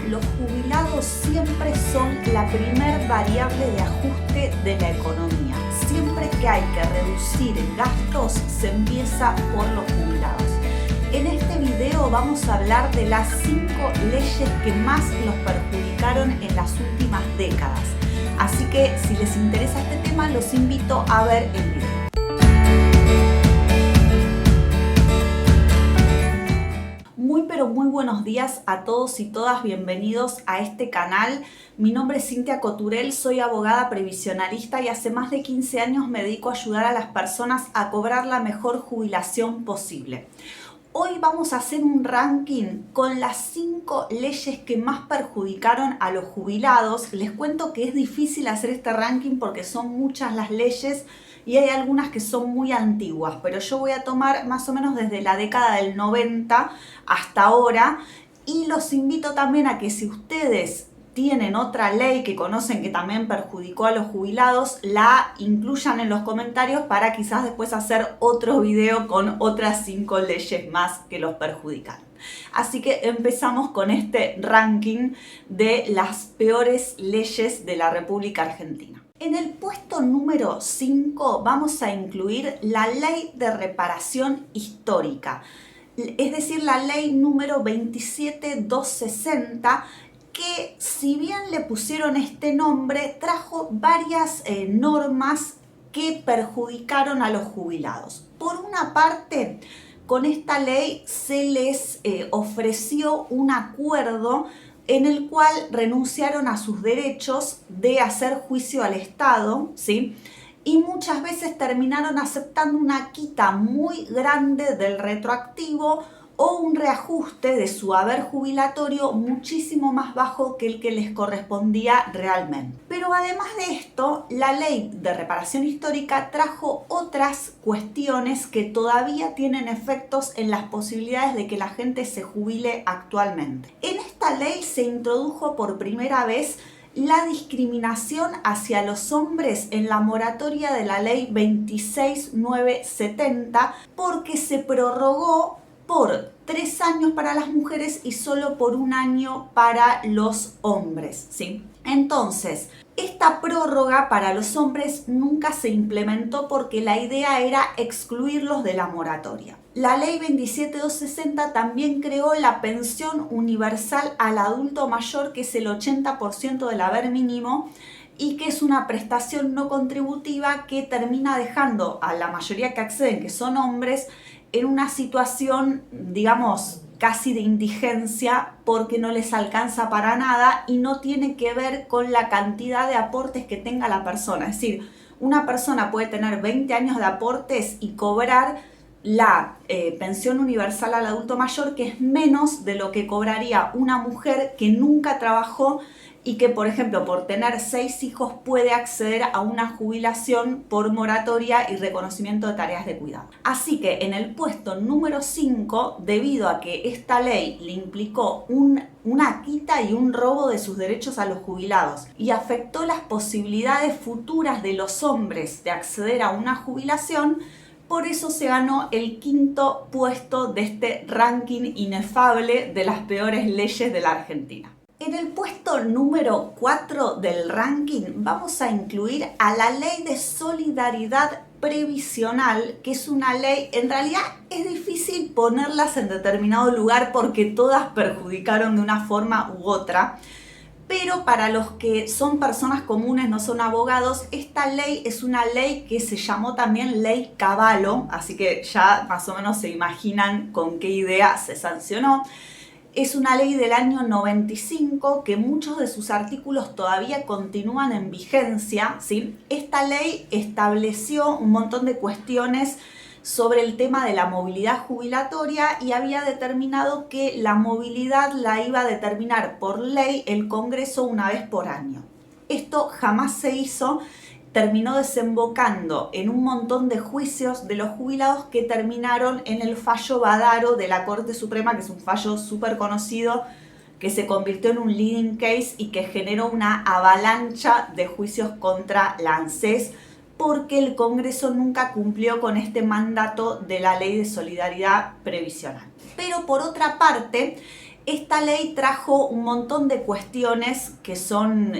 los jubilados siempre son la primer variable de ajuste de la economía. Siempre que hay que reducir gastos, se empieza por los jubilados. En este video vamos a hablar de las 5 leyes que más los perjudicaron en las últimas décadas. Así que si les interesa este tema, los invito a ver el video. Muy buenos días a todos y todas, bienvenidos a este canal. Mi nombre es Cintia Coturel, soy abogada previsionalista y hace más de 15 años me dedico a ayudar a las personas a cobrar la mejor jubilación posible. Hoy vamos a hacer un ranking con las 5 leyes que más perjudicaron a los jubilados. Les cuento que es difícil hacer este ranking porque son muchas las leyes y hay algunas que son muy antiguas, pero yo voy a tomar más o menos desde la década del 90 hasta ahora y los invito también a que si ustedes tienen otra ley que conocen que también perjudicó a los jubilados, la incluyan en los comentarios para quizás después hacer otro video con otras 5 leyes más que los perjudican. Así que empezamos con este ranking de las peores leyes de la República Argentina. En el puesto número 5 vamos a incluir la Ley de Reparación Histórica, es decir, la ley número 27260, que si bien le pusieron este nombre, trajo varias normas que perjudicaron a los jubilados. Por una parte, con esta ley se les ofreció un acuerdo en el cual renunciaron a sus derechos de hacer juicio al Estado, ¿sí? Y muchas veces terminaron aceptando una quita muy grande del retroactivo o un reajuste de su haber jubilatorio muchísimo más bajo que el que les correspondía realmente. Pero además de esto, la ley de reparación histórica trajo otras cuestiones que todavía tienen efectos en las posibilidades de que la gente se jubile actualmente. En esta ley se introdujo por primera vez la discriminación hacia los hombres en la moratoria de la ley 26970 porque se prorrogó por 3 años para las mujeres y solo por 1 año para los hombres, ¿sí? Entonces, esta prórroga para los hombres nunca se implementó porque la idea era excluirlos de la moratoria. La ley 27260 también creó la pensión universal al adulto mayor, que es el 80% del haber mínimo y que es una prestación no contributiva que termina dejando a la mayoría que acceden, que son hombres, en una situación, digamos, casi de indigencia porque no les alcanza para nada y no tiene que ver con la cantidad de aportes que tenga la persona. Es decir, una persona puede tener 20 años de aportes y cobrar la pensión universal al adulto mayor, que es menos de lo que cobraría una mujer que nunca trabajó y que, por ejemplo, por tener 6 hijos puede acceder a una jubilación por moratoria y reconocimiento de tareas de cuidado. Así que en el puesto número 5, debido a que esta ley le implicó una quita y un robo de sus derechos a los jubilados y afectó las posibilidades futuras de los hombres de acceder a una jubilación, por eso se ganó el 5.º puesto de este ranking inefable de las peores leyes de la Argentina. En el puesto número 4 del ranking vamos a incluir a la Ley de Solidaridad Previsional, que es una ley, en realidad es difícil ponerlas en determinado lugar porque todas perjudicaron de una forma u otra, pero para los que son personas comunes, no son abogados, esta ley es una ley que se llamó también Ley Cavallo, así que ya más o menos se imaginan con qué idea se sancionó. Es una ley del año 95 que muchos de sus artículos todavía continúan en vigencia, ¿sí? Esta ley estableció un montón de cuestiones sobre el tema de la movilidad jubilatoria y había determinado que la movilidad la iba a determinar por ley el Congreso una vez por año. Esto jamás se hizo. Terminó desembocando en un montón de juicios de los jubilados que terminaron en el fallo Badaro de la Corte Suprema, que es un fallo súper conocido, que se convirtió en un leading case y que generó una avalancha de juicios contra la ANSES porque el Congreso nunca cumplió con este mandato de la Ley de Solidaridad Previsional. Pero por otra parte, Esta ley trajo un montón de cuestiones que son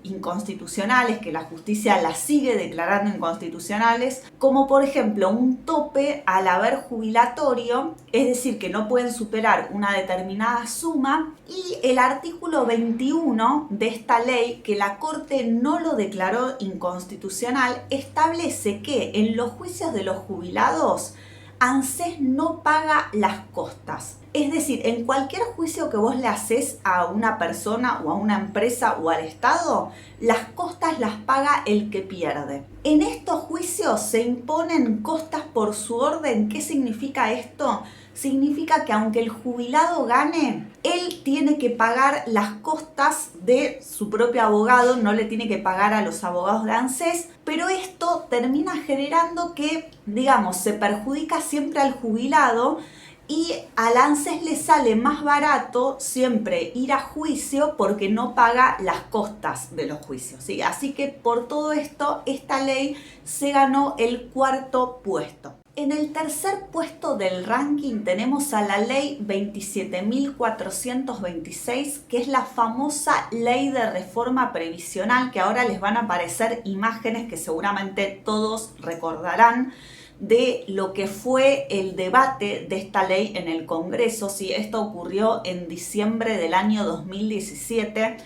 inconstitucionales, que la justicia las sigue declarando inconstitucionales, como por ejemplo un tope al haber jubilatorio, es decir, que no pueden superar una determinada suma, y el artículo 21 de esta ley, que la Corte no lo declaró inconstitucional, establece que en los juicios de los jubilados ANSES no paga las costas. Es decir, en cualquier juicio que vos le haces a una persona o a una empresa o al Estado, las costas las paga el que pierde. En estos juicios se imponen costas por su orden. ¿Qué significa esto? Significa que aunque el jubilado gane, él tiene que pagar las costas de su propio abogado, no le tiene que pagar a los abogados de ANSES, pero esto termina generando que, digamos, se perjudica siempre al jubilado y al ANSES le sale más barato siempre ir a juicio porque no paga las costas de los juicios, ¿sí? Así que por todo esto, esta ley se ganó el 4º puesto. En el 3er puesto del ranking tenemos a la ley 27.426, que es la famosa ley de reforma previsional, que ahora les van a aparecer imágenes que seguramente todos recordarán de lo que fue el debate de esta ley en el Congreso. Sí, esto ocurrió en diciembre del año 2017.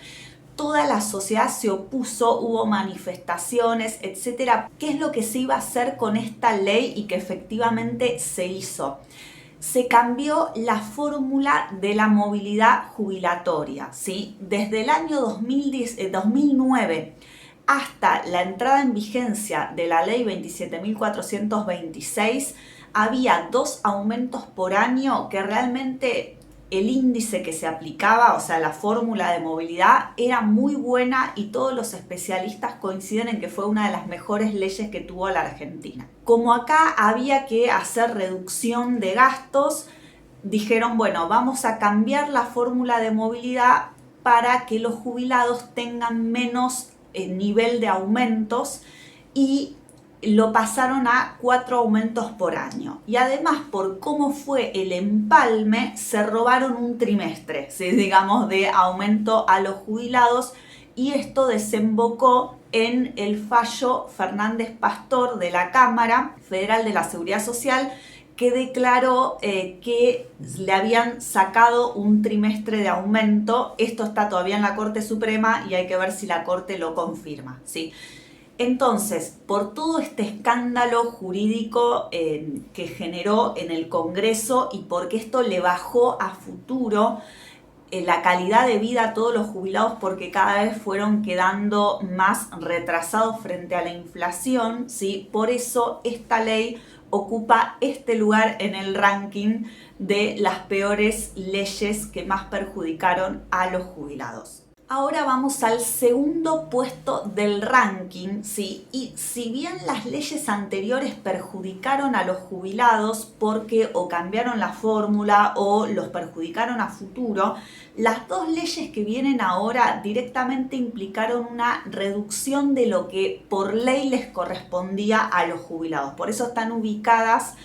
Toda la sociedad se opuso, hubo manifestaciones, etcétera. ¿Qué es lo que se iba a hacer con esta ley y que efectivamente se hizo? Se cambió la fórmula de la movilidad jubilatoria, ¿sí? Desde el año 2009 hasta la entrada en vigencia de la ley 27.426, había 2 aumentos por año que realmente el índice que se aplicaba, o sea, la fórmula de movilidad, era muy buena y todos los especialistas coinciden en que fue una de las mejores leyes que tuvo la Argentina. Como acá había que hacer reducción de gastos, dijeron, bueno, vamos a cambiar la fórmula de movilidad para que los jubilados tengan menos nivel de aumentos y lo pasaron a 4 aumentos por año. Y además, por cómo fue el empalme, se robaron un trimestre, ¿sí? Digamos, de aumento a los jubilados, y esto desembocó en el fallo Fernández Pastor de la Cámara Federal de la Seguridad Social, que declaró que le habían sacado un trimestre de aumento. Esto está todavía en la Corte Suprema y hay que ver si la Corte lo confirma, ¿sí? Entonces, por todo este escándalo jurídico que generó en el Congreso y porque esto le bajó a futuro la calidad de vida a todos los jubilados, porque cada vez fueron quedando más retrasados frente a la inflación, ¿sí? Por eso esta ley ocupa este lugar en el ranking de las peores leyes que más perjudicaron a los jubilados. Ahora vamos al 2º puesto del ranking, ¿sí? Y si bien las leyes anteriores perjudicaron a los jubilados porque o cambiaron la fórmula o los perjudicaron a futuro, las 2 leyes que vienen ahora directamente implicaron una reducción de lo que por ley les correspondía a los jubilados. Por eso están ubicadas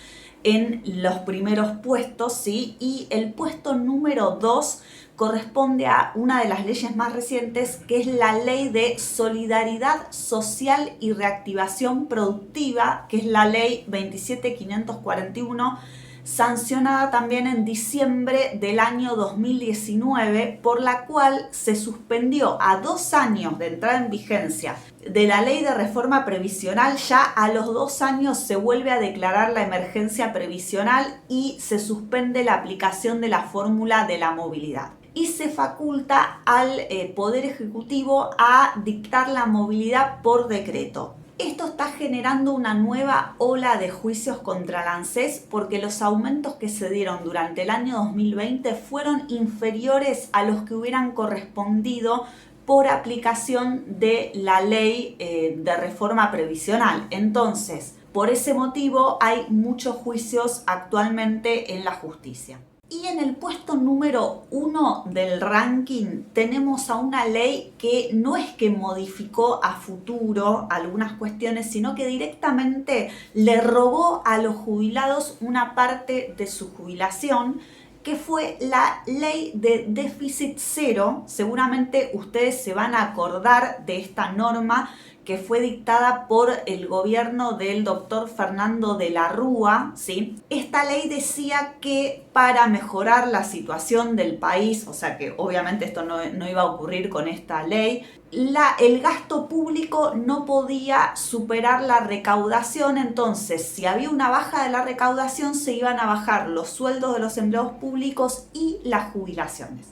en los primeros puestos, ¿sí? Y el puesto número 2 corresponde a una de las leyes más recientes, que es la Ley de Solidaridad Social y Reactivación Productiva, que es la Ley 27.541, sancionada también en diciembre del año 2019, por la cual se suspendió a 2 años de entrada en vigencia de la Ley de Reforma Previsional. Ya a los 2 años se vuelve a declarar la emergencia previsional y se suspende la aplicación de la fórmula de la movilidad. Y se faculta al Poder Ejecutivo a dictar la movilidad por decreto. Esto está generando una nueva ola de juicios contra el ANSES porque los aumentos que se dieron durante el año 2020 fueron inferiores a los que hubieran correspondido por aplicación de la ley de reforma previsional. Entonces, por ese motivo hay muchos juicios actualmente en la justicia. Y en el puesto número 1 del ranking tenemos a una ley que no es que modificó a futuro algunas cuestiones, sino que directamente le robó a los jubilados una parte de su jubilación. que fue la ley de déficit cero. Seguramente ustedes se van a acordar de esta norma que fue dictada por el gobierno del doctor Fernando de la Rúa, ¿sí? Esta ley decía que para mejorar la situación del país, o sea que obviamente esto no iba a ocurrir con esta ley, el gasto público no podía superar la recaudación. Entonces, si había una baja de la recaudación, se iban a bajar los sueldos de los empleados públicos y las jubilaciones.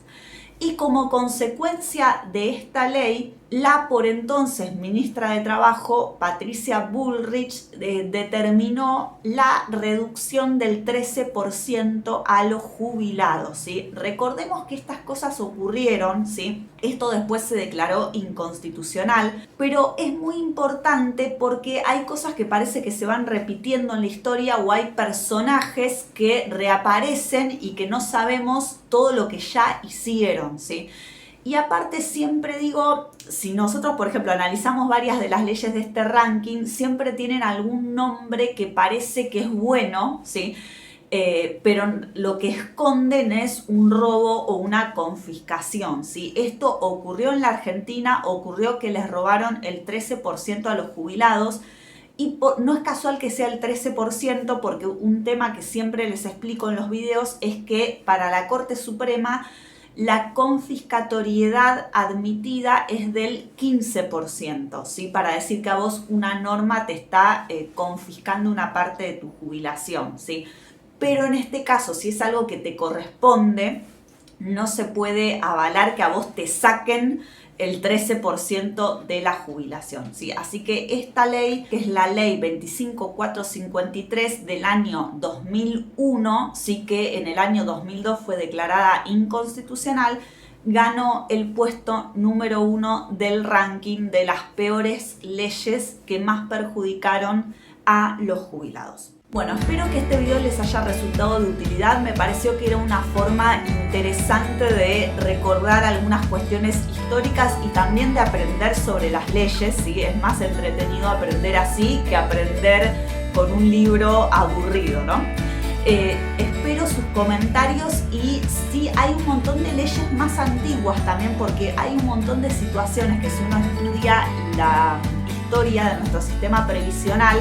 Y como consecuencia de esta ley, la por entonces ministra de Trabajo, Patricia Bullrich, determinó la reducción del 13% a los jubilados, ¿sí? Recordemos que estas cosas ocurrieron, ¿sí? Esto después se declaró inconstitucional, pero es muy importante porque hay cosas que parece que se van repitiendo en la historia, o hay personajes que reaparecen y que no sabemos todo lo que ya hicieron, ¿sí? Y aparte siempre digo, si nosotros por ejemplo analizamos varias de las leyes de este ranking, siempre tienen algún nombre que parece que es bueno, ¿sí? Pero lo que esconden es un robo o una confiscación, ¿sí? Esto ocurrió en la Argentina, ocurrió que les robaron el 13% a los jubilados. Y no es casual que sea el 13%, porque un tema que siempre les explico en los videos es que para la Corte Suprema la confiscatoriedad admitida es del 15%, ¿sí? Para decir que a vos una norma te está confiscando una parte de tu jubilación, ¿sí? Pero en este caso, si es algo que te corresponde, no se puede avalar que a vos te saquen el 13% de la jubilación, ¿sí? Así que esta ley, que es la ley 25453 del año 2001, sí, que en el año 2002 fue declarada inconstitucional, ganó el puesto número 1 del ranking de las peores leyes que más perjudicaron a los jubilados. Bueno, espero que este video les haya resultado de utilidad. Me pareció que era una forma interesante de recordar algunas cuestiones históricas y también de aprender sobre las leyes, ¿sí? Es más entretenido aprender así que aprender con un libro aburrido, ¿no? Espero sus comentarios, y sí, hay un montón de leyes más antiguas también, porque hay un montón de situaciones que si uno estudia la historia de nuestro sistema previsional,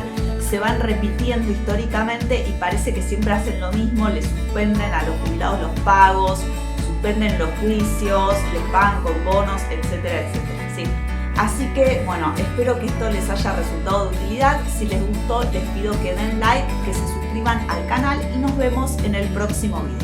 se van repitiendo históricamente y parece que siempre hacen lo mismo, le suspenden a los jubilados los pagos, suspenden los juicios, les pagan con bonos, etcétera, etcétera, ¿sí? Así que, bueno, espero que esto les haya resultado de utilidad. Si les gustó, les pido que den like, que se suscriban al canal y nos vemos en el próximo video.